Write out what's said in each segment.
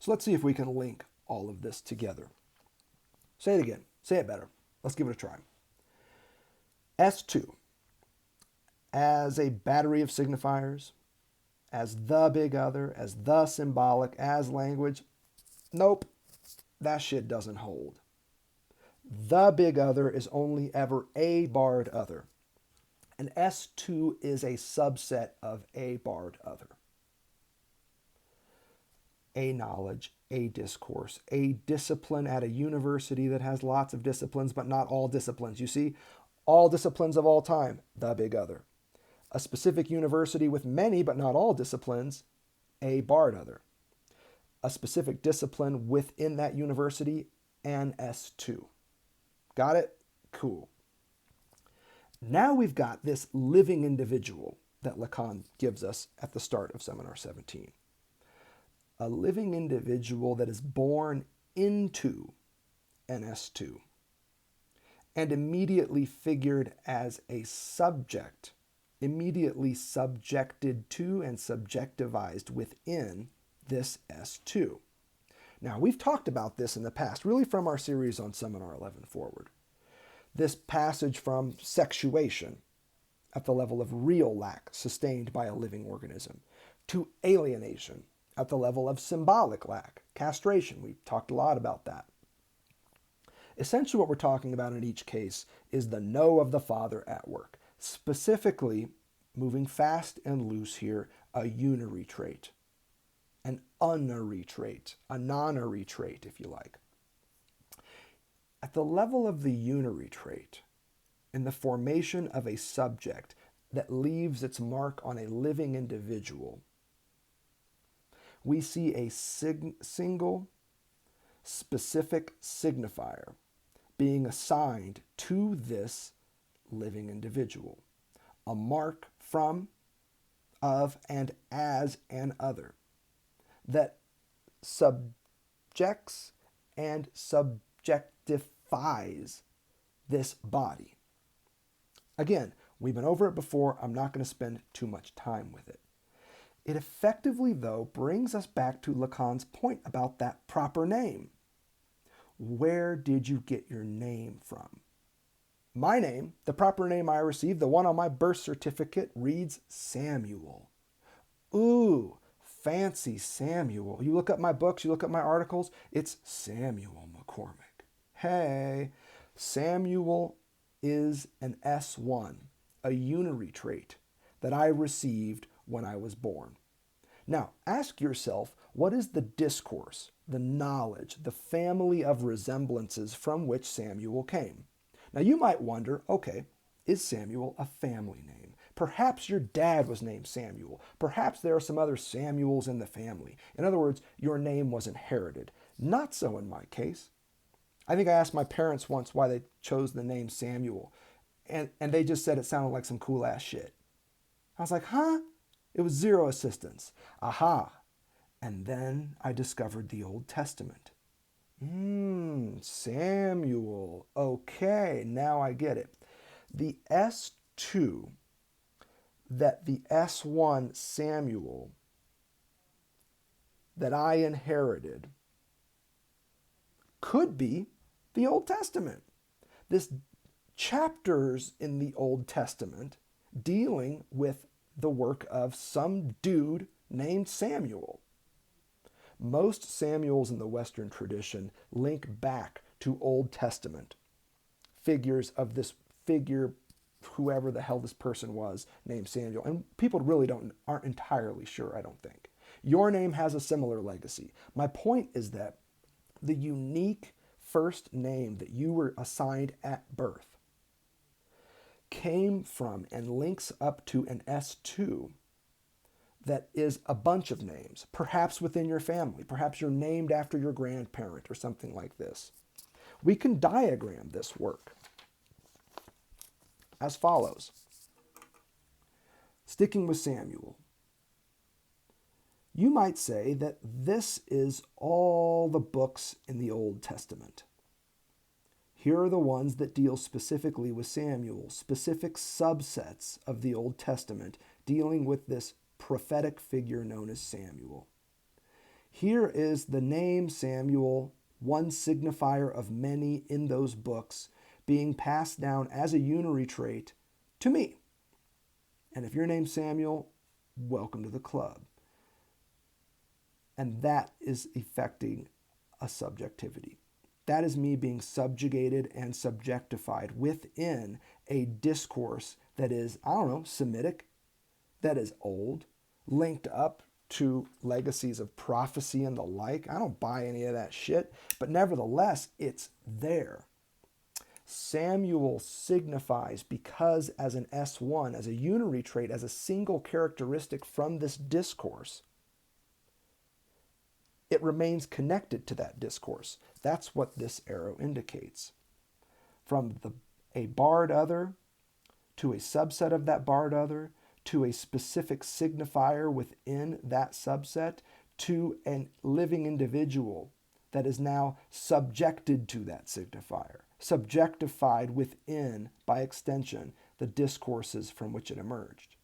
So let's see if we can link all of this together. Say it again. Say it better. Let's give it a try. S2, as a battery of signifiers, as the big other, as the symbolic, as language. Nope, that shit doesn't hold. The big other is only ever a barred other. And S2 is a subset of a barred other. A knowledge, a discourse, a discipline at a university that has lots of disciplines, but not all disciplines. You see, all disciplines of all time, the big other. A specific university with many, but not all disciplines, a barred other. A specific discipline within that university, an S2. Got it? Cool. Now we've got this living individual that Lacan gives us at the start of Seminar 17. A living individual that is born into an S2 and immediately figured as a subject, immediately subjected to and subjectivized within this S2. Now, we've talked about this in the past, really from our series on Seminar 11 forward. This passage from sexuation at the level of real lack sustained by a living organism to alienation at the level of symbolic lack, castration. We've talked a lot about that. Essentially what we're talking about in each case is the no of the father at work. Specifically, moving fast and loose here, a unary trait, an unary trait, a nonary trait, if you like. At the level of the unary trait, in the formation of a subject that leaves its mark on a living individual, we see a single specific signifier being assigned to this living individual, a mark from, of, and as an other that subjects and subjectifies this body. Again, we've been over it before. I'm not going to spend too much time with it. It effectively, though, brings us back to Lacan's point about that proper name. Where did you get your name from? My name, the proper name I received, the one on my birth certificate, reads Samuel. Ooh, fancy Samuel. You look up my books, you look up my articles, it's Samuel McCormick. Hey, Samuel is an S1, a unary trait that I received when I was born. Now, ask yourself, what is the discourse, the knowledge, the family of resemblances from which Samuel came? Now, you might wonder, okay, is Samuel a family name? Perhaps your dad was named Samuel. Perhaps there are some other Samuels in the family. In other words, your name was inherited. Not so in my case. I think I asked my parents once why they chose the name Samuel, and they just said it sounded like some cool-ass shit. I was like, huh? It was zero assistance. Aha. And then I discovered the Old Testament. Samuel. Okay, now I get it. The S2 that the S1 Samuel that I inherited could be the Old Testament. This chapters in the Old Testament dealing with the work of some dude named Samuel. Most Samuels in the Western tradition link back to Old Testament figures of this figure, whoever the hell this person was, named Samuel. And people really aren't entirely sure, I don't think. Your name has a similar legacy. My point is that the unique first name that you were assigned at birth came from and links up to an S2 that is a bunch of names, perhaps within your family. Perhaps you're named after your grandparent or something like this. We can diagram this work as follows. Sticking with Samuel, you might say that this is all the books in the Old Testament. Here are the ones that deal specifically with Samuel, specific subsets of the Old Testament dealing with this prophetic figure known as Samuel. Here is the name Samuel, one signifier of many in those books, being passed down as a unary trait to me. And if your name's Samuel, welcome to the club. And that is effecting a subjectivity. That is me being subjugated and subjectified within a discourse that is, I don't know, Semitic, that is old, linked up to legacies of prophecy and the like. I don't buy any of that shit, but nevertheless, it's there. Samuel signifies because as an S1, as a unary trait, as a single characteristic from this discourse, it remains connected to that discourse. That's what this arrow indicates. From a barred other to a subset of that barred other to a specific signifier within that subset to a living individual that is now subjected to that signifier, subjectified within, by extension, the discourses from which it emerged.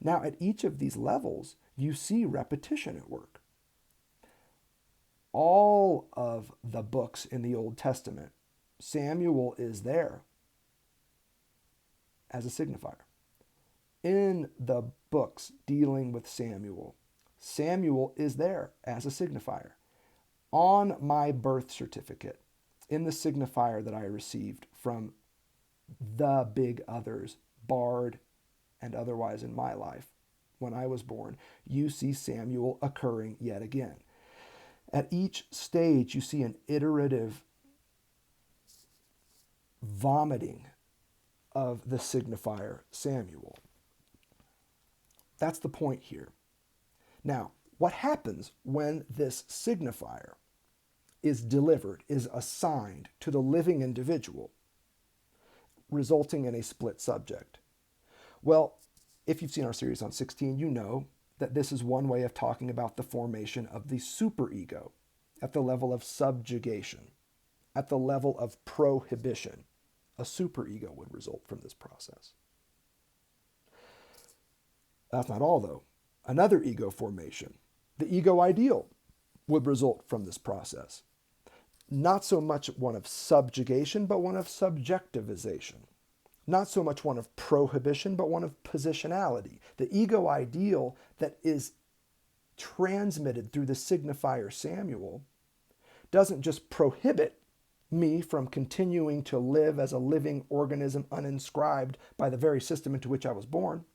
Now, at each of these levels, you see repetition at work. All of the books in the Old Testament, Samuel is there as a signifier. In the books dealing with Samuel, Samuel is there as a signifier. On my birth certificate, in the signifier that I received from the big others, barred and otherwise in my life, when I was born, you see Samuel occurring yet again. At each stage, you see an iterative vomiting of the signifier Samuel. That's the point here. Now, what happens when this signifier is delivered, is assigned to the living individual, resulting in a split subject? Well, if you've seen our series on 16, you know that this is one way of talking about the formation of the superego at the level of subjugation, at the level of prohibition. A superego would result from this process. That's not all, though. Another ego formation, the ego ideal, would result from this process. Not so much one of subjugation, but one of subjectivization. Not so much one of prohibition, but one of positionality. The ego ideal that is transmitted through the signifier Samuel doesn't just prohibit me from continuing to live as a living organism uninscribed by the very system into which I was born.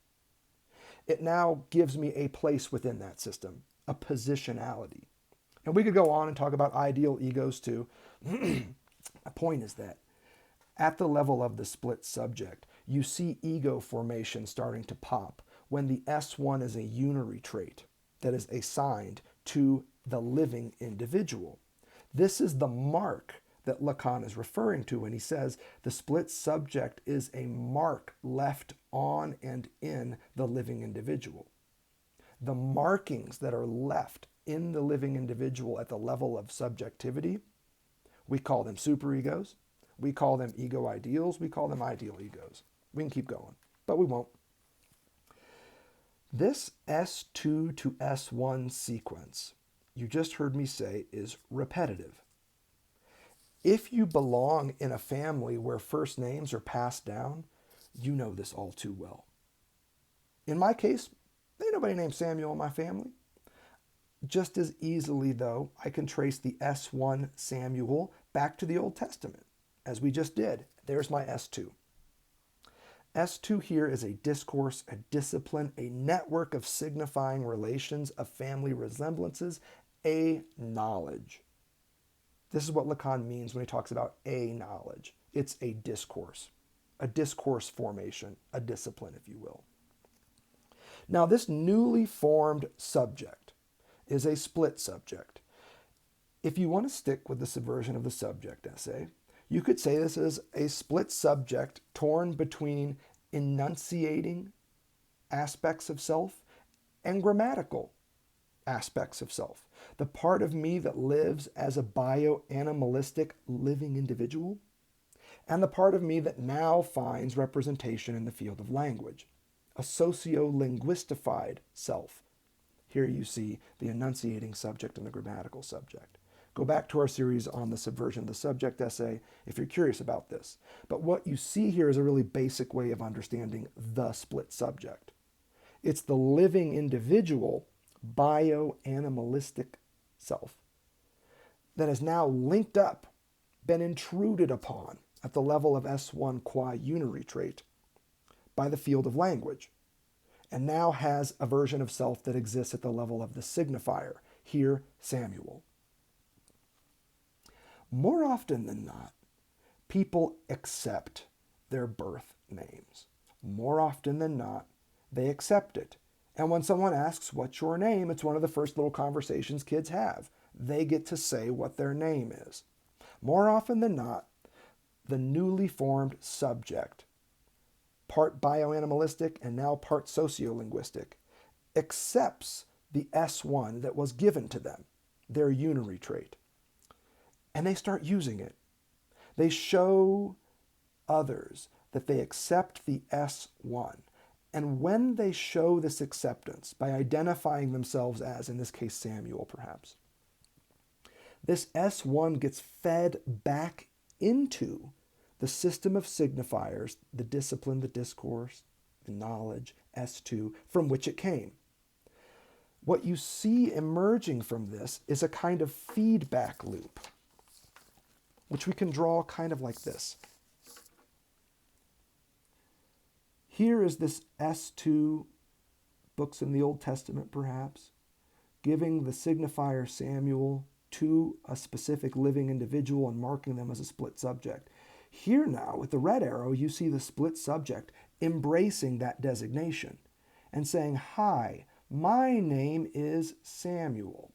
It now gives me a place within that system, a positionality. And we could go on and talk about ideal egos too. My point is that at the level of the split subject, you see ego formation starting to pop when the S1 is a unary trait that is assigned to the living individual. This is the mark that Lacan is referring to when he says the split subject is a mark left on and in the living individual. The markings that are left in the living individual at the level of subjectivity, we call them superegos. We call them ego ideals. We call them ideal egos. We can keep going, but we won't. This S2 to S1 sequence, you just heard me say, is repetitive. If you belong in a family where first names are passed down, you know this all too well. In my case, ain't nobody named Samuel in my family. Just as easily, though, I can trace the S1 Samuel back to the Old Testament, as we just did. There's my S2. S2 here is a discourse, a discipline, a network of signifying relations of family resemblances, a knowledge. This is what Lacan means when he talks about a knowledge. It's a discourse formation, a discipline, if you will. Now, this newly formed subject is a split subject. If you want to stick with the subversion of the subject essay, you could say this is a split subject torn between enunciating aspects of self and grammatical aspects of self. The part of me that lives as a bioanimalistic living individual, and the part of me that now finds representation in the field of language, a socio-linguistified self. Here you see the enunciating subject and the grammatical subject. Go back to our series on the subversion of the subject essay if you're curious about this. But what you see here is a really basic way of understanding the split subject. It's the living individual, bioanimalistic self, that has now linked up, been intruded upon at the level of S1 qua unary trait by the field of language, and now has a version of self that exists at the level of the signifier, here Samuel. More often than not, people accept their birth names. More often than not, they accept it. And when someone asks, what's your name? It's one of the first little conversations kids have. They get to say what their name is. More often than not, the newly formed subject, part bioanimalistic and now part sociolinguistic, accepts the S1 that was given to them, their unary trait, and they start using it. They show others that they accept the S1. And when they show this acceptance by identifying themselves as, in this case, Samuel perhaps, this S1 gets fed back into the system of signifiers, the discipline, the discourse, the knowledge, S2, from which it came. What you see emerging from this is a kind of feedback loop, which we can draw kind of like this. Here is this S2, books in the Old Testament perhaps, giving the signifier Samuel to a specific living individual and marking them as a split subject. Here now, with the red arrow, you see the split subject embracing that designation and saying, hi, my name is Samuel,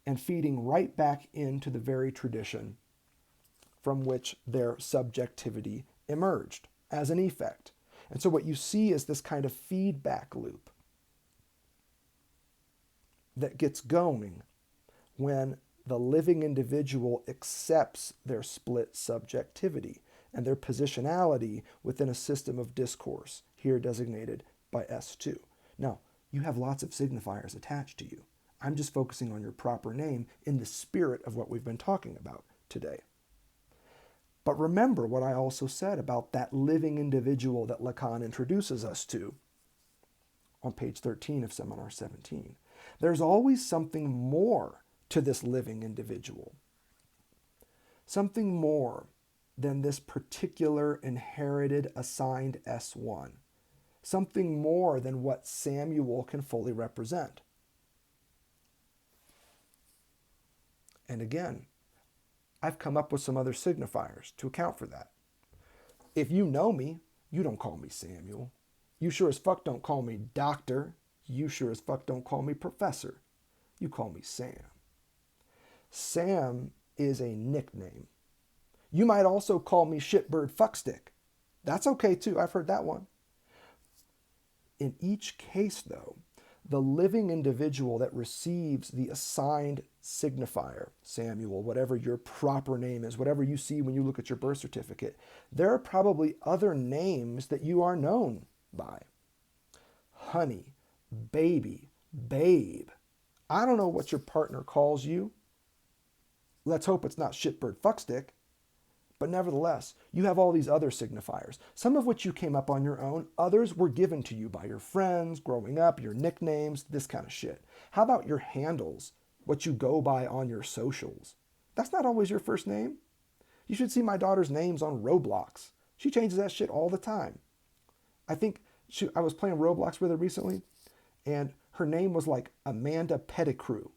and feeding right back into the very tradition from which their subjectivity emerged as an effect. And so what you see is this kind of feedback loop that gets going when the living individual accepts their split subjectivity and their positionality within a system of discourse, here designated by S2. Now, you have lots of signifiers attached to you. I'm just focusing on your proper name in the spirit of what we've been talking about today. But remember what I also said about that living individual that Lacan introduces us to on page 13 of Seminar 17. There's always something more to this living individual. Something more than this particular inherited assigned S1. Something more than what Samuel can fully represent. And again, I've come up with some other signifiers to account for that. If you know me, you don't call me Samuel. You sure as fuck don't call me doctor. You sure as fuck don't call me professor. You call me Sam. Sam is a nickname. You might also call me shitbird fuckstick. That's okay too. I've heard that one. In each case, though, the living individual that receives the assigned signifier, Samuel, whatever your proper name is, whatever you see when you look at your birth certificate, there are probably other names that you are known by. Honey, baby, babe. I don't know what your partner calls you. Let's hope it's not shitbird fuckstick. But nevertheless, you have all these other signifiers, some of which you came up on your own, others were given to you by your friends, growing up, your nicknames, this kind of shit. How about your handles, what you go by on your socials? That's not always your first name. You should see my daughter's names on Roblox. She changes that shit all the time. I think I was playing Roblox with her recently, and her name was like Amanda Pettigrew.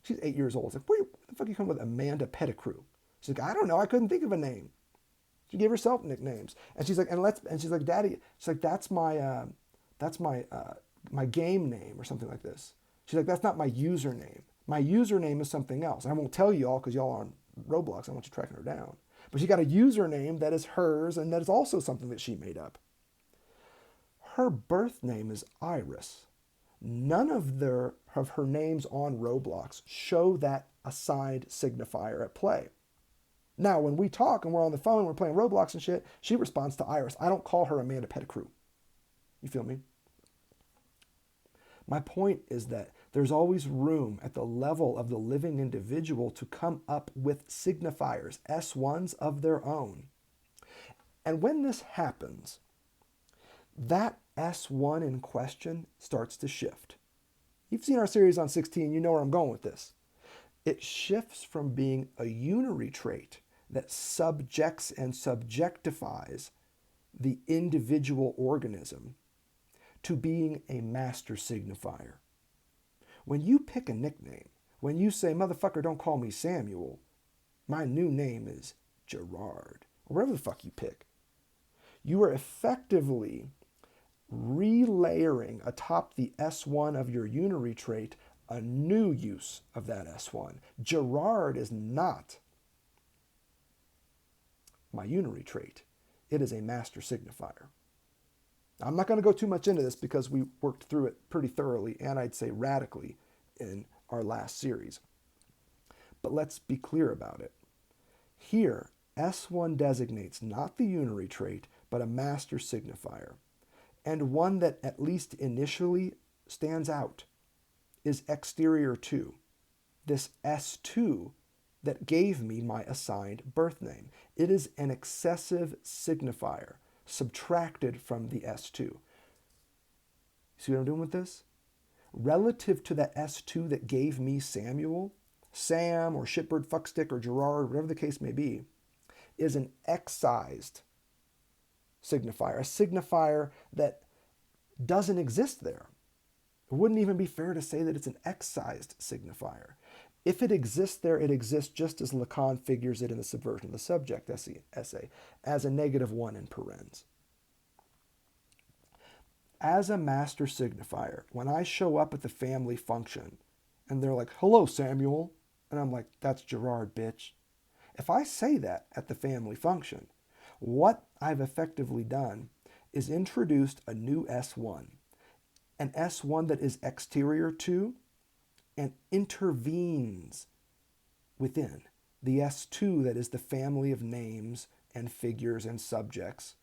She's 8 years old. It's like, where the fuck you come with Amanda Pettigrew? She's like, I don't know. I couldn't think of a name. She gave herself nicknames, and she's like, and she's like, Daddy. She's like, that's my game name or something like this. She's like, that's not my username. My username is something else. I won't tell you all because y'all are on Roblox. I want you tracking her down. But she got a username that is hers, and that is also something that she made up. Her birth name is Iris. None of her names on Roblox show that assigned signifier at play. Now, when we talk and we're on the phone, we're playing Roblox and shit, she responds to Iris. I don't call her Amanda Pettigrew. You feel me? My point is that there's always room at the level of the living individual to come up with signifiers, S1s of their own. And when this happens, that S1 in question starts to shift. You've seen our series on 16, you know where I'm going with this. It shifts from being a unary trait that subjects and subjectifies the individual organism to being a master signifier. When you pick a nickname, when you say, motherfucker, don't call me Samuel, my new name is Gerard, or whatever the fuck you pick, you are effectively relayering atop the S1 of your unary trait a new use of that S1. Gerard is not my unary trait. It is a master signifier. I'm not going to go too much into this because we worked through it pretty thoroughly and I'd say radically in our last series. But let's be clear about it. Here, S1 designates not the unary trait, but a master signifier, and one that at least initially stands out is exterior to this S2 that gave me my assigned birth name. It is an excessive signifier subtracted from the S2. See what I'm doing with this? Relative to that S2 that gave me Samuel, Sam or shitbird fuckstick or Gerard, whatever the case may be, is an excised signifier, a signifier that doesn't exist there. It wouldn't even be fair to say that it's an excised signifier. If it exists there, it exists just as Lacan figures it in the Subversion of the Subject essay, as a -1 in parens. As a master signifier, when I show up at the family function and they're like, hello, Samuel, and I'm like, that's Gerard, bitch. If I say that at the family function, what I've effectively done is introduced a new S1, an S1 that is exterior to and intervenes within the S2 that is the family of names and figures and subjects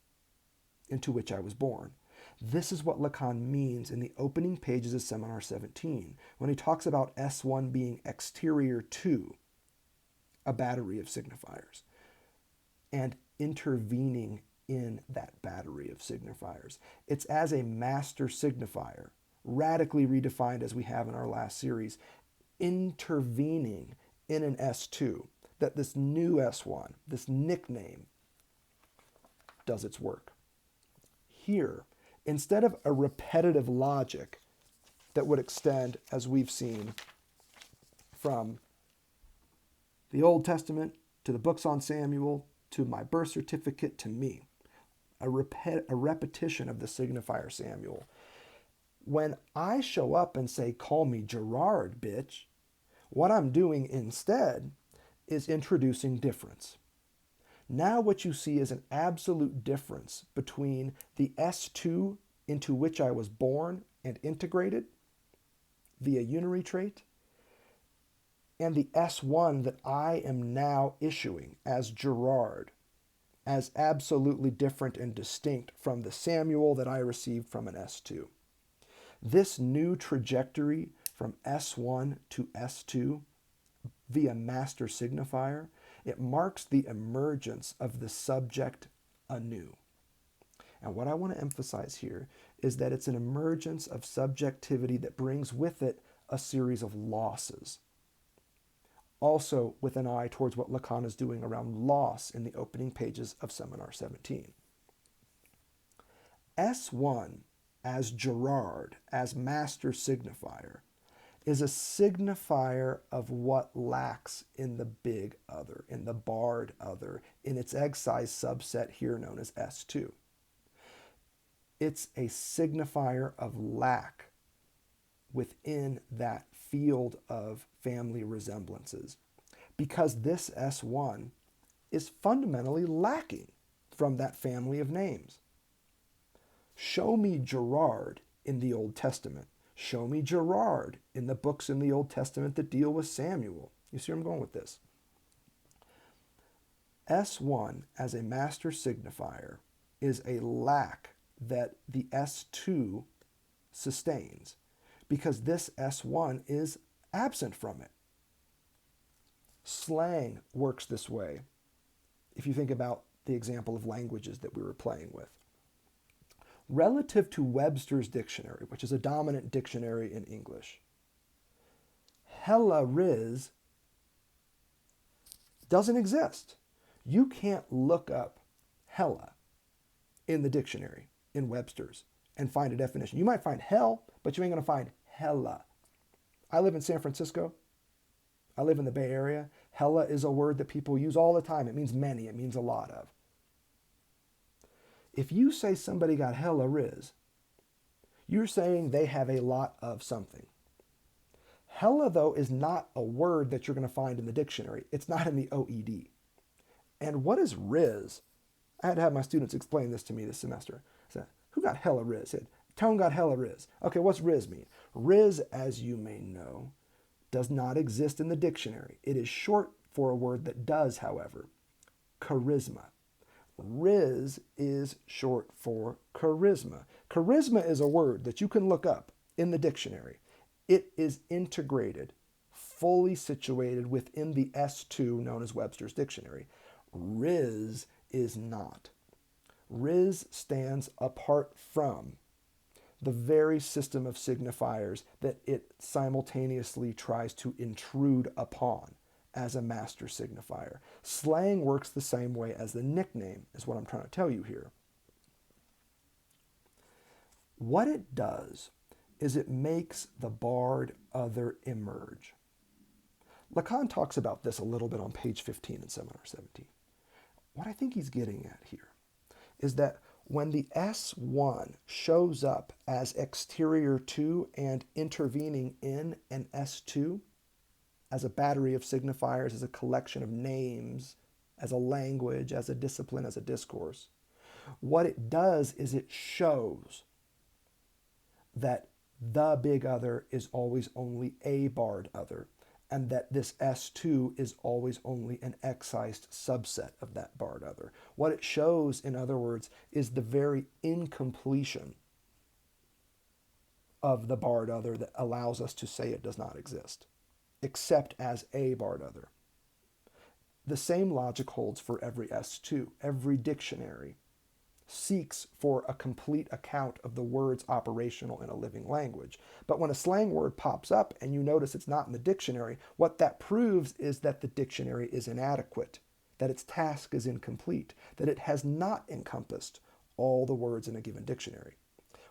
into which I was born. This is what Lacan means in the opening pages of Seminar 17 when he talks about S1 being exterior to a battery of signifiers and intervening in that battery of signifiers. It's as a master signifier, radically redefined as we have in our last series, intervening in an S2, that this new S1, this nickname, does its work. Here, instead of a repetitive logic that would extend, as we've seen, from the Old Testament to the books on Samuel to my birth certificate to me, a repetition of the signifier Samuel. When I show up and say, call me Gerard, bitch, what I'm doing instead is introducing difference. Now what you see is an absolute difference between the S2 into which I was born and integrated via unary trait and the S1 that I am now issuing as Gerard, as absolutely different and distinct from the Samuel that I received from an S2. This new trajectory from S1 to S2 via master signifier, it marks the emergence of the subject anew. And what I want to emphasize here is that it's an emergence of subjectivity that brings with it a series of losses. Also with an eye towards what Lacan is doing around loss in the opening pages of Seminar 17. S1 as Gerard, as master signifier, is a signifier of what lacks in the big other, in the barred other, in its excised subset here known as S2. It's a signifier of lack within that field of family resemblances, because this S1 is fundamentally lacking from that family of names. Show me Gerard in the Old Testament. Show me Gerard in the books in the Old Testament that deal with Samuel. You see where I'm going with this? S1 as a master signifier is a lack that the S2 sustains, because this S1 is absent from it. Slang works this way. If you think about the example of languages that we were playing with. Relative to Webster's dictionary, which is a dominant dictionary in English, hella riz doesn't exist. You can't look up hella in the dictionary in Webster's and find a definition. You might find hell, but you ain't going to find hella. I live in San Francisco. I live in the Bay Area. Hella is a word that people use all the time. It means many. It means a lot of. If you say somebody got hella riz, you're saying they have a lot of something. Hella, though, is not a word that you're going to find in the dictionary. It's not in the OED. And what is riz? I had to have my students explain this to me this semester. I said, who got hella riz? I said, Tone got hella riz. Okay, what's riz mean? Riz, as you may know, does not exist in the dictionary. It is short for a word that does, however. Charisma. Riz is short for charisma. Charisma is a word that you can look up in the dictionary. It is integrated, fully situated within the S2 known as Webster's Dictionary. Riz is not. Riz stands apart from the very system of signifiers that it simultaneously tries to intrude upon as a master signifier. Slang works the same way as the nickname, is what I'm trying to tell you here. What it does is it makes the barred other emerge. Lacan talks about this a little bit on page 15 in Seminar 17. What I think he's getting at here is that when the S1 shows up as exterior to and intervening in an S2, as a battery of signifiers, as a collection of names, as a language, as a discipline, as a discourse, what it does is it shows that the big other is always only a barred other, and that this S2 is always only an excised subset of that barred other. What it shows, in other words, is the very incompletion of the barred other that allows us to say it does not exist, except as a barred other. The same logic holds for every S2. Every dictionary seeks for a complete account of the words operational in a living language. But when a slang word pops up and you notice it's not in the dictionary, what that proves is that the dictionary is inadequate, that its task is incomplete, that it has not encompassed all the words in a given dictionary.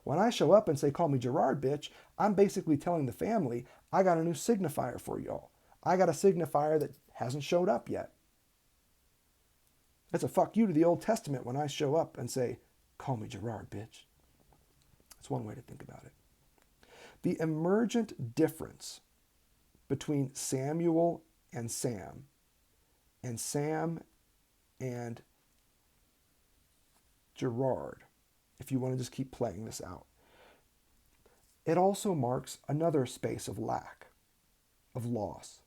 When I show up and say, call me Gerard, bitch, I'm basically telling the family, I got a new signifier for y'all. I got a signifier that hasn't showed up yet. It's a fuck you to the Old Testament when I show up and say, call me Gerard, bitch. That's one way to think about it. The emergent difference between Samuel and Sam and Gerard, if you want to just keep playing this out, it also marks another space of lack, of loss.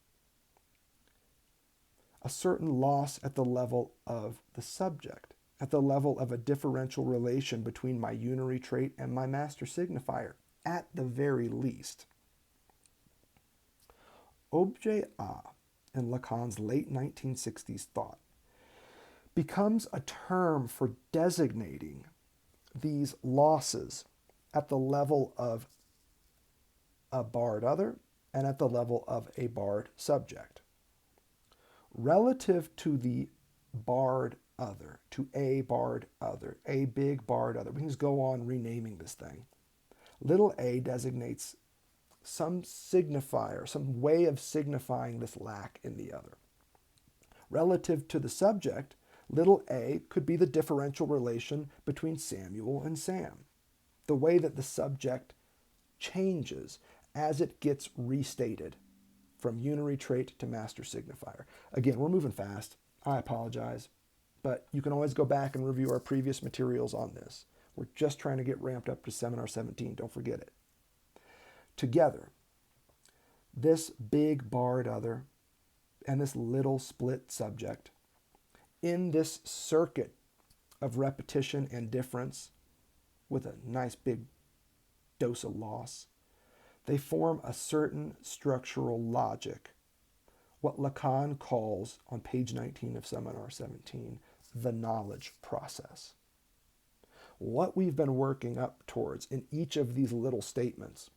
A certain loss at the level of the subject, at the level of a differential relation between my unary trait and my master signifier, at the very least. Objet A, in Lacan's late 1960s thought, becomes a term for designating these losses at the level of a barred other and at the level of a barred subject. Relative to the barred other, to a barred other, a big barred other, we can just go on renaming this thing. Little a designates some signifier, some way of signifying this lack in the other. Relative to the subject, little a could be the differential relation between Samuel and Sam, the way that the subject changes as it gets restated from unary trait to master signifier. Again, we're moving fast. I apologize, but you can always go back and review our previous materials on this. We're just trying to get ramped up to Seminar 17. Don't forget it. Together, this big barred other and this little split subject in this circuit of repetition and difference with a nice big dose of loss, They form a certain structural logic, what Lacan calls, on page 19 of Seminar 17, the knowledge process. What we've been working up towards in each of these little statements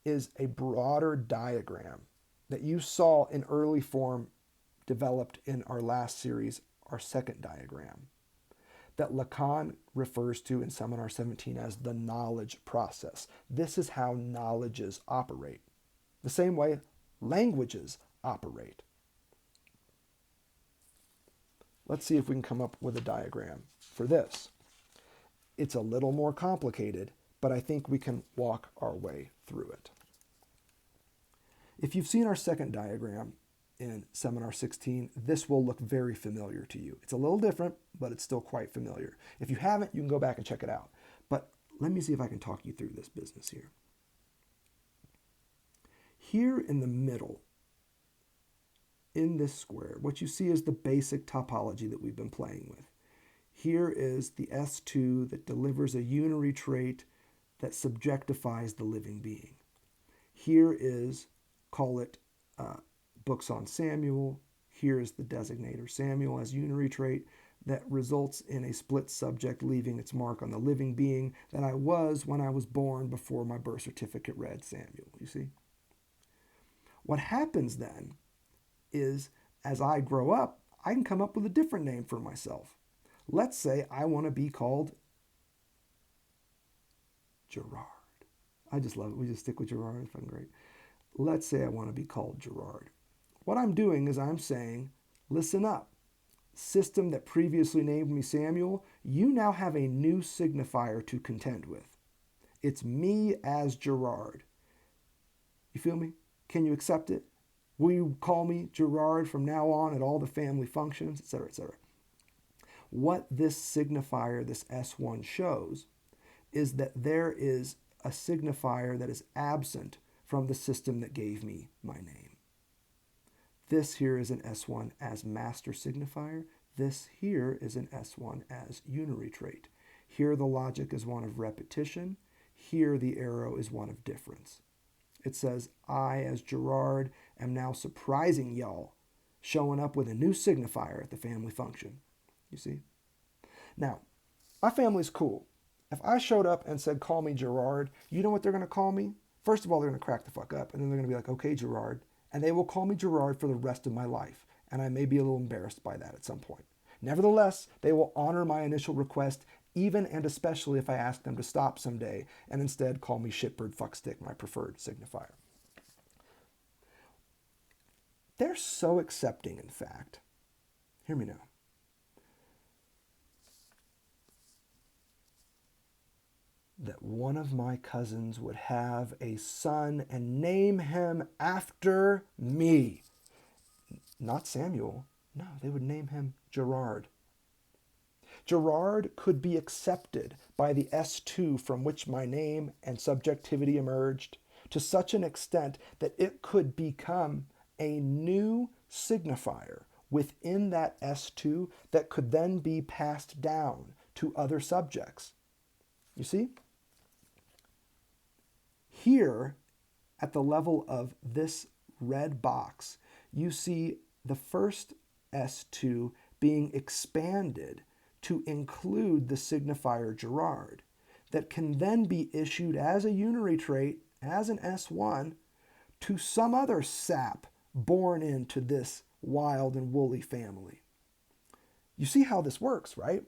is a broader diagram that you saw in early form developed in our last series, our second diagram, that Lacan refers to in Seminar 17 as the knowledge process. This is how knowledges operate, the same way languages operate. Let's see if we can come up with a diagram for this. It's a little more complicated, but I think we can walk our way through it. If you've seen our second diagram in Seminar 16, this will look very familiar to you. It's a little different, but it's still quite familiar. If you haven't, you can go back and check it out. But let me see if I can talk you through this business here. Here in the middle, in this square, what you see is the basic topology that we've been playing with. Here is the S2 that delivers a unary trait that subjectifies the living being. Here is, call it books on Samuel. Here is the designator Samuel as unary trait that results in a split subject leaving its mark on the living being that I was when I was born before my birth certificate read Samuel, you see? What happens then is, as I grow up, I can come up with a different name for myself. Let's say I want to be called Gerard. I just love it. We just stick with Gerard. It's fun, great. Let's say I want to be called Gerard. What I'm doing is I'm saying, listen up. System that previously named me Samuel, you now have a new signifier to contend with. It's me as Gerard. You feel me? Can you accept it? Will you call me Gerard from now on at all the family functions, etc., etc.? What this signifier, this S1, shows is that there is a signifier that is absent from the system that gave me my name. This here is an S1 as master signifier. This here is an S1 as unary trait. Here the logic is one of repetition. Here the arrow is one of difference. It says, I, as Gerard, am now surprising y'all, showing up with a new signifier at the family function. You see? Now, my family's cool. If I showed up and said, call me Gerard, you know what they're going to call me? First of all, they're going to crack the fuck up, and then they're going to be like, okay, Gerard. And they will call me Gerard for the rest of my life. And I may be a little embarrassed by that at some point. Nevertheless, they will honor my initial request, even and especially if I ask them to stop someday and instead call me shitbird fuckstick, my preferred signifier. They're so accepting, in fact. Hear me now. That one of my cousins would have a son and name him after me. Not Samuel. No, they would name him Gerard. Gerard could be accepted by the S2 from which my name and subjectivity emerged to such an extent that it could become a new signifier within that S2 that could then be passed down to other subjects. You see? Here, at the level of this red box, you see the first S2 being expanded to include the signifier Gerard that can then be issued as a unary trait, as an S1, to some other sap born into this wild and woolly family. You see how this works, right?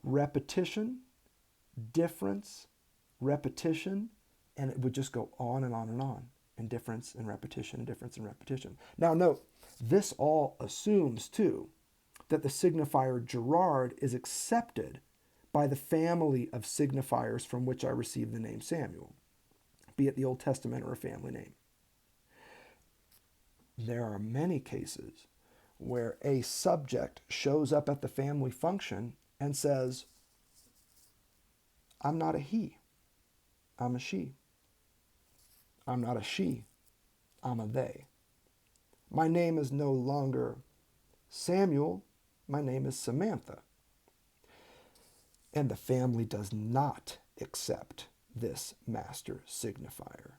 Repetition, difference, repetition, and it would just go on and on and on. And difference and repetition, difference and repetition. Now note, this all assumes too that the signifier Gerard is accepted by the family of signifiers from which I received the name Samuel, be it the Old Testament or a family name. There are many cases where a subject shows up at the family function and says, I'm not a he, I'm a she. I'm not a she, I'm a they. My name is no longer Samuel, my name is Samantha. And the family does not accept this master signifier,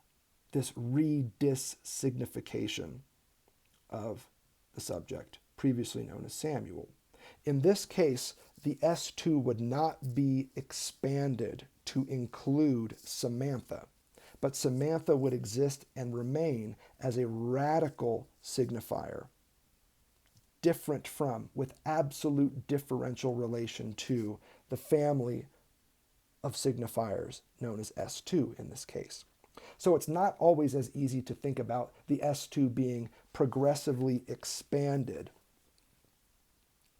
this redis-signification of the subject, previously known as Samuel. In this case, the S2 would not be expanded to include Samantha, but Samantha would exist and remain as a radical signifier, different from, with absolute differential relation to, the family of signifiers known as S2 in this case. So it's not always as easy to think about the S2 being progressively expanded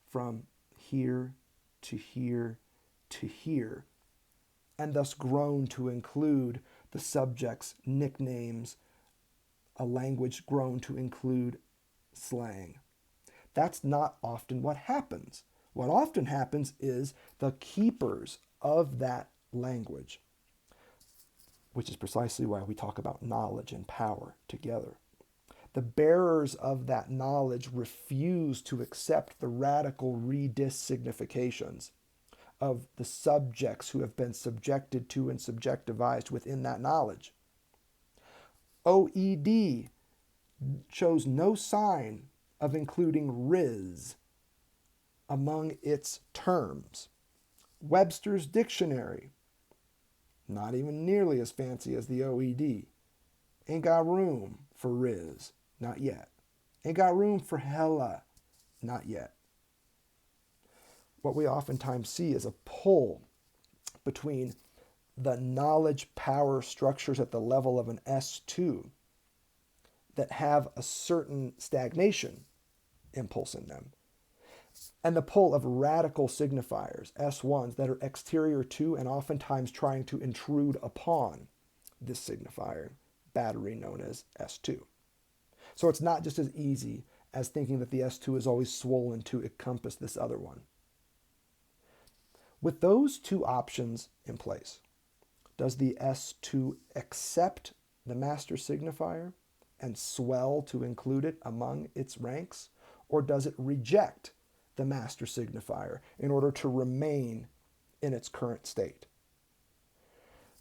from here to here to here, and thus grown to include the subject's nicknames, a language grown to include slang. That's not often what happens. What often happens is the keepers of that language, which is precisely why we talk about knowledge and power together. The bearers of that knowledge refuse to accept the radical redis-significations of the subjects who have been subjected to and subjectivized within that knowledge. OED shows no sign of including Riz among its terms. Webster's Dictionary, not even nearly as fancy as the OED. Ain't got room for Riz, not yet. Ain't got room for hella, not yet. What we oftentimes see is a pull between the knowledge power structures at the level of an S2 that have a certain stagnation impulse in them, and the pull of radical signifiers, S1s, that are exterior to and oftentimes trying to intrude upon this signifier battery known as S2. So it's not just as easy as thinking that the S2 is always swollen to encompass this other one. With those two options in place, does the S2 accept the master signifier and swell to include it among its ranks, or does it reject the master signifier in order to remain in its current state?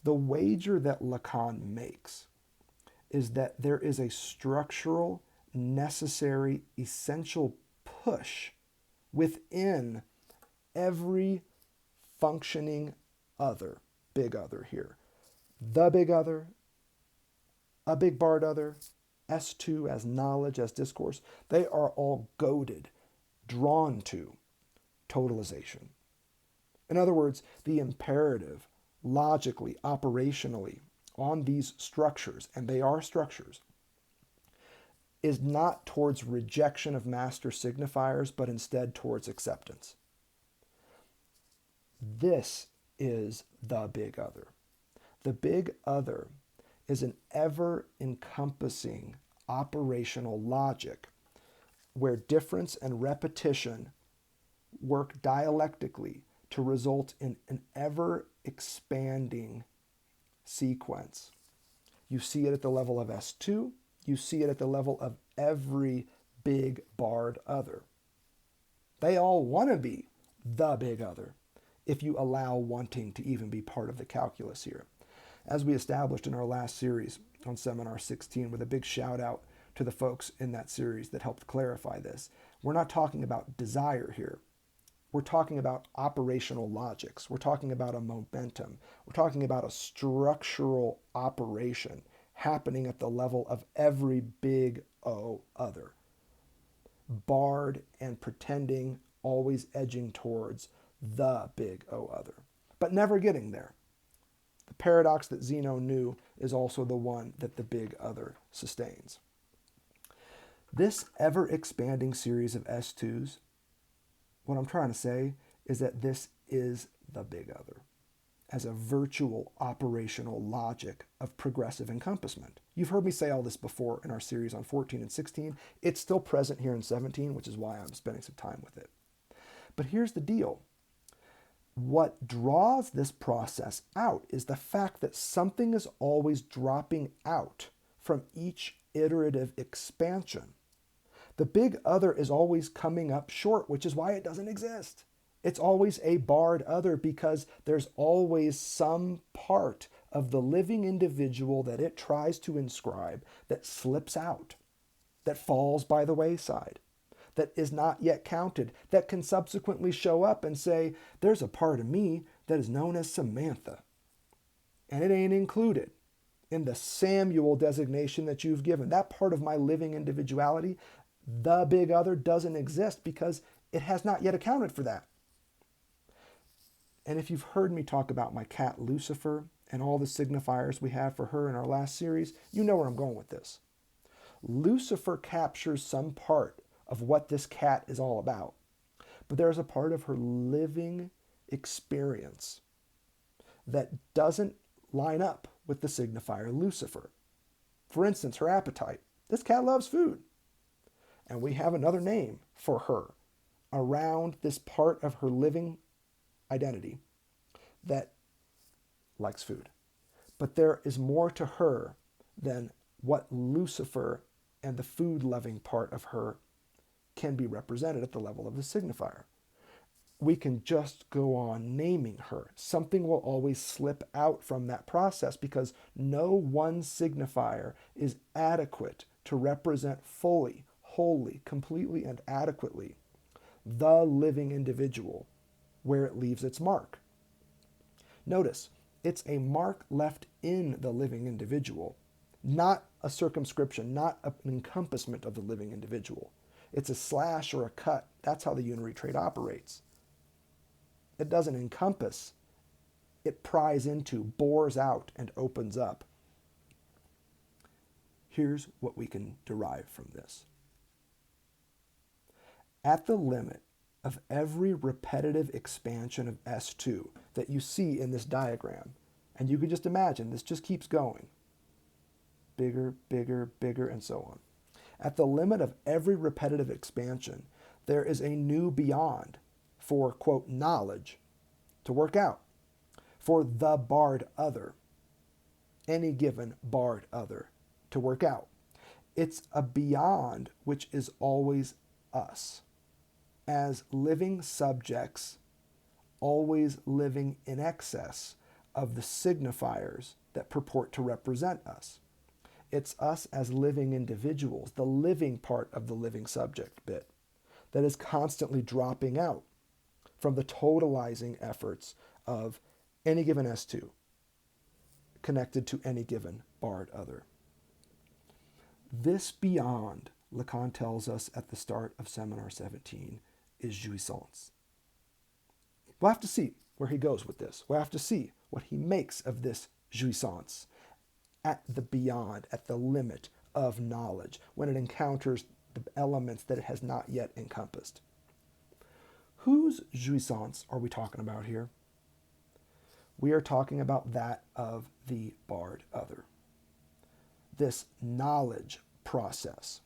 The wager that Lacan makes is that there is a structural, necessary, essential push within every functioning other, big other here. The big other, a big barred other, S2 as knowledge, as discourse, they are all goaded, drawn to totalization. In other words, the imperative, logically, operationally, on these structures, and they are structures, is not towards rejection of master signifiers, but instead towards acceptance. This is the big other. The big other is an ever-encompassing operational logic where difference and repetition work dialectically to result in an ever-expanding sequence. You see it at the level of S2, you see it at the level of every big barred other. They all want to be the big other, if you allow wanting to even be part of the calculus here. As we established in our last series on Seminar 16, with a big shout out to the folks in that series that helped clarify this, we're not talking about desire here. We're talking about operational logics. We're talking about a momentum. We're talking about a structural operation happening at the level of every big O other. Barred and pretending, always edging towards the big O other, but never getting there. The paradox that Zeno knew is also the one that the big other sustains. This ever-expanding series of S2s, what I'm trying to say is that this is the big other as a virtual operational logic of progressive encompassment. You've heard me say all this before in our series on 14 and 16. It's still present here in 17, which is why I'm spending some time with it. But here's the deal. What draws this process out is the fact that something is always dropping out from each iterative expansion. The big other is always coming up short, which is why it doesn't exist. It's always a barred other because there's always some part of the living individual that it tries to inscribe that slips out, that falls by the wayside, that is not yet counted, that can subsequently show up and say, there's a part of me that is known as Samantha, and it ain't included in the Samuel designation that you've given. That part of my living individuality, the big other, doesn't exist because it has not yet accounted for that. And if you've heard me talk about my cat Lucifer and all the signifiers we have for her in our last series, you know where I'm going with this. Lucifer captures some part of what this cat is all about, but there's a part of her living experience that doesn't line up with the signifier Lucifer. For instance, her appetite. This cat loves food. And we have another name for her around this part of her living identity that likes food. But there is more to her than what Lucifer and the food-loving part of her can be represented at the level of the signifier. We can just go on naming her. Something will always slip out from that process because no one signifier is adequate to represent fully, wholly, completely, and adequately the living individual where it leaves its mark. Notice, it's a mark left in the living individual, not a circumscription, not an encompassment of the living individual. It's a slash or a cut. That's how the unary trait operates. It doesn't encompass. It pries into, bores out, and opens up. Here's what we can derive from this. At the limit of every repetitive expansion of S2 that you see in this diagram, and you can just imagine this just keeps going. Bigger, bigger, bigger, and so on. At the limit of every repetitive expansion, there is a new beyond for, quote, knowledge to work out, for the barred other, any given barred other to work out. It's a beyond which is always us, as living subjects always living in excess of the signifiers that purport to represent us. It's us as living individuals, the living part of the living subject bit, that is constantly dropping out from the totalizing efforts of any given S2 connected to any given barred other. This beyond, Lacan tells us at the start of Seminar 17, is jouissance. We'll have to see where he goes with this. We'll have to see what he makes of this jouissance at the beyond, at the limit of knowledge, when it encounters the elements that it has not yet encompassed. Whose jouissance are we talking about here? We are talking about that of the barred other. This knowledge process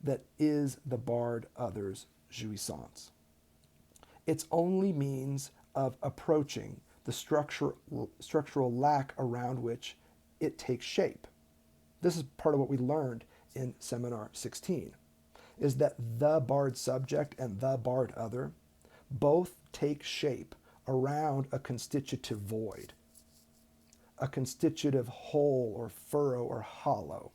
that is the barred other's jouissance. Its only means of approaching the structural lack around which it takes shape. This is part of what we learned in Seminar 16, is that the barred subject and the barred other both take shape around a constitutive void, a constitutive hole or furrow or hollow.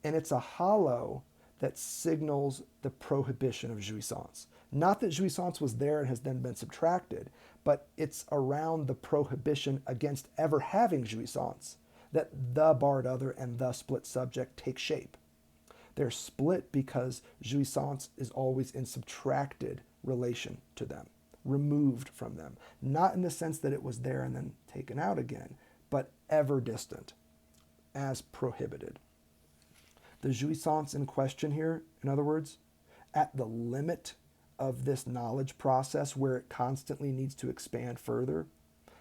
And it's a hollow that signals the prohibition of jouissance. Not that jouissance was there and has then been subtracted, but it's around the prohibition against ever having jouissance that the barred other and the split subject take shape. They're split because jouissance is always in subtracted relation to them, removed from them. Not in the sense that it was there and then taken out again, but ever distant, as prohibited. The jouissance in question here, in other words, at the limit of this knowledge process where it constantly needs to expand further,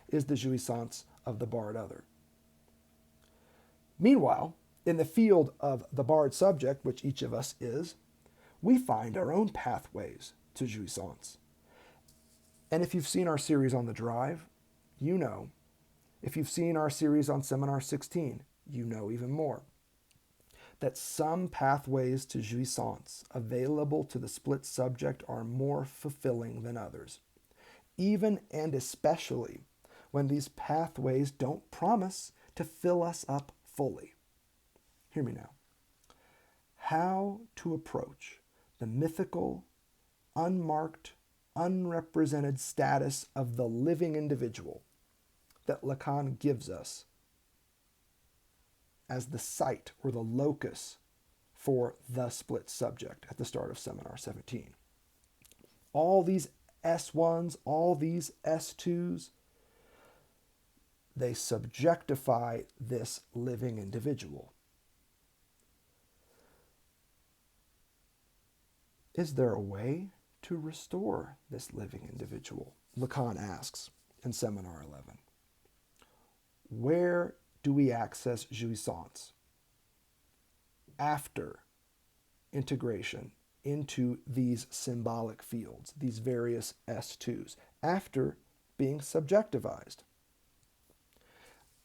is the jouissance of the barred other. Meanwhile, in the field of the barred subject, which each of us is, we find our own pathways to jouissance. And if you've seen our series on the drive, you know. If you've seen our series on Seminar 16, you know even more. That some pathways to jouissance available to the split subject are more fulfilling than others, even and especially when these pathways don't promise to fill us up fully. Hear me now. How to approach the mythical, unmarked, unrepresented status of the living individual that Lacan gives us as the site or the locus for the split subject at the start of Seminar 17. All these S1s, all these S2s, they subjectify this living individual. Is there a way to restore this living individual? Lacan asks in Seminar 11. Where do we access jouissance after integration into these symbolic fields, these various S2s, after being subjectivized?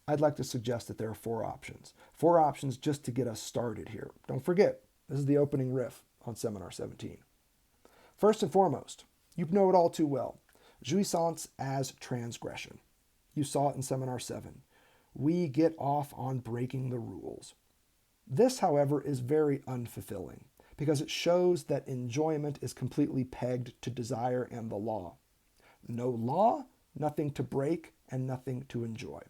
I'd like to suggest that there are 4 options. 4 options just to get us started here. Don't forget, this is the opening riff on Seminar 17. First and foremost, you know it all too well, jouissance as transgression. You saw it in Seminar 7. We get off on breaking the rules. This, however, is very unfulfilling because it shows that enjoyment is completely pegged to desire and the law. No law, nothing to break, and nothing to enjoy.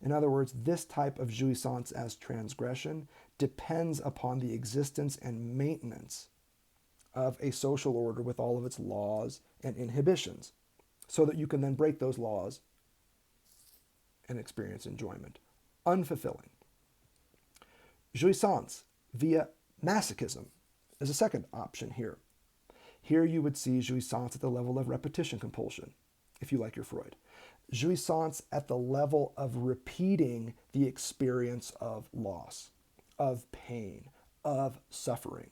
In other words, this type of jouissance as transgression depends upon the existence and maintenance of a social order with all of its laws and inhibitions, so that you can then break those laws and experience enjoyment. Unfulfilling. Jouissance via masochism is a second option here. Here you would see jouissance at the level of repetition compulsion, if you like your Freud. Jouissance at the level of repeating the experience of loss, of pain, of suffering.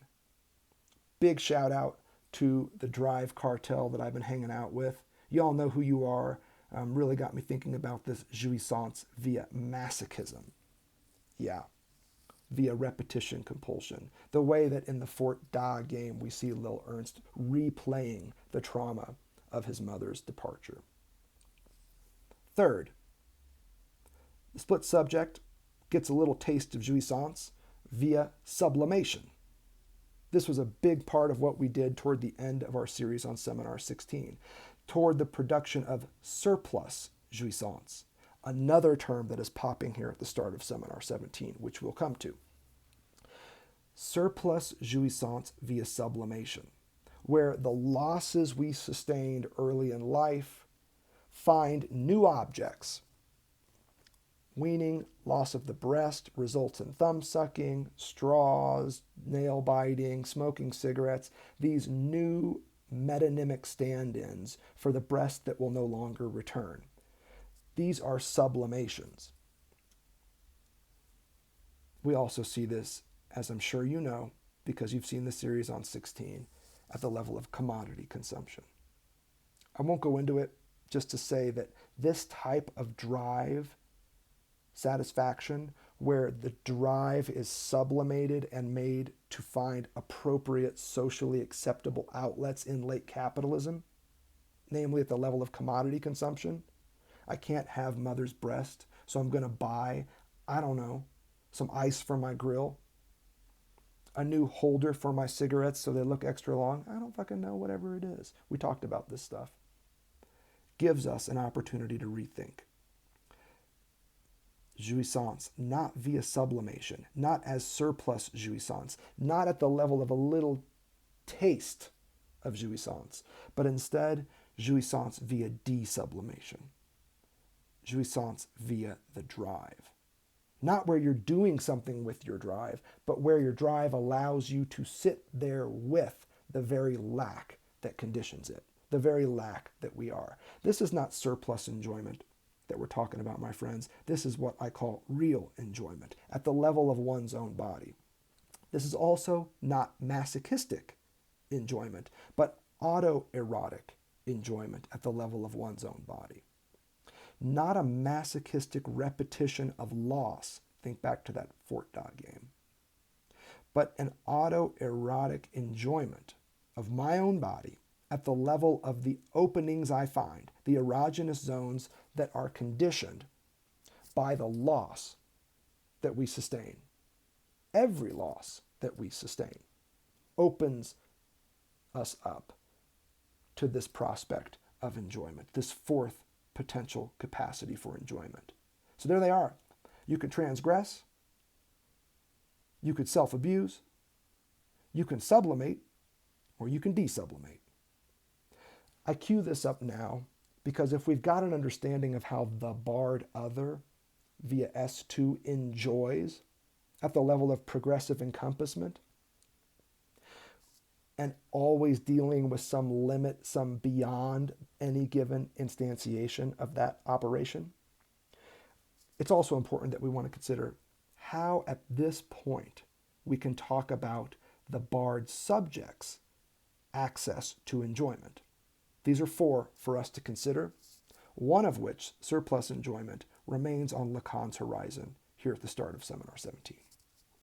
Big shout out to the Drive cartel that I've been hanging out with. You all know who you are. Really got me thinking about this jouissance via masochism. Yeah, via repetition compulsion. The way that in the Fort Da game we see Lil Ernst replaying the trauma of his mother's departure. Third, the split subject gets a little taste of jouissance via sublimation. This was a big part of what we did toward the end of our series on Seminar 16, toward the production of surplus jouissance, another term that is popping here at the start of Seminar 17, which we'll come to. Surplus jouissance via sublimation, where the losses we sustained early in life find new objects. Weaning, loss of the breast results in thumb sucking, straws, nail biting, smoking cigarettes, these new metonymic stand-ins for the breast that will no longer return. These are sublimations. We also see this, as I'm sure you know, because you've seen the series on 16, at the level of commodity consumption. I won't go into it, just to say that this type of drive satisfaction, where the drive is sublimated and made to find appropriate socially acceptable outlets in late capitalism, namely at the level of commodity consumption. I can't have mother's breast, so I'm going to buy, I don't know, some ice for my grill, a new holder for my cigarettes so they look extra long. I don't fucking know, whatever it is. We talked about this stuff. Gives us an opportunity to rethink. Jouissance, not via sublimation, not as surplus jouissance, not at the level of a little taste of jouissance, but instead jouissance via desublimation. Jouissance via the drive. Not where you're doing something with your drive, but where your drive allows you to sit there with the very lack that conditions it, the very lack that we are. This is not surplus enjoyment that we're talking about, my friends. This is what I call real enjoyment at the level of one's own body. This is also not masochistic enjoyment, but autoerotic enjoyment at the level of one's own body. Not a masochistic repetition of loss. Think back to that Fort Da game. But an autoerotic enjoyment of my own body at the level of the openings I find, the erogenous zones that are conditioned by the loss that we sustain. Every loss that we sustain opens us up to this prospect of enjoyment, this fourth potential capacity for enjoyment. So there they are. You could transgress, you could self-abuse, you can sublimate, or you can desublimate. I cue this up now because if we've got an understanding of how the barred other via S2 enjoys at the level of progressive encompassment, and always dealing with some limit, some beyond any given instantiation of that operation, it's also important that we want to consider how at this point we can talk about the barred subject's access to enjoyment. These are four for us to consider, one of which, surplus enjoyment, remains on Lacan's horizon here at the start of Seminar 17.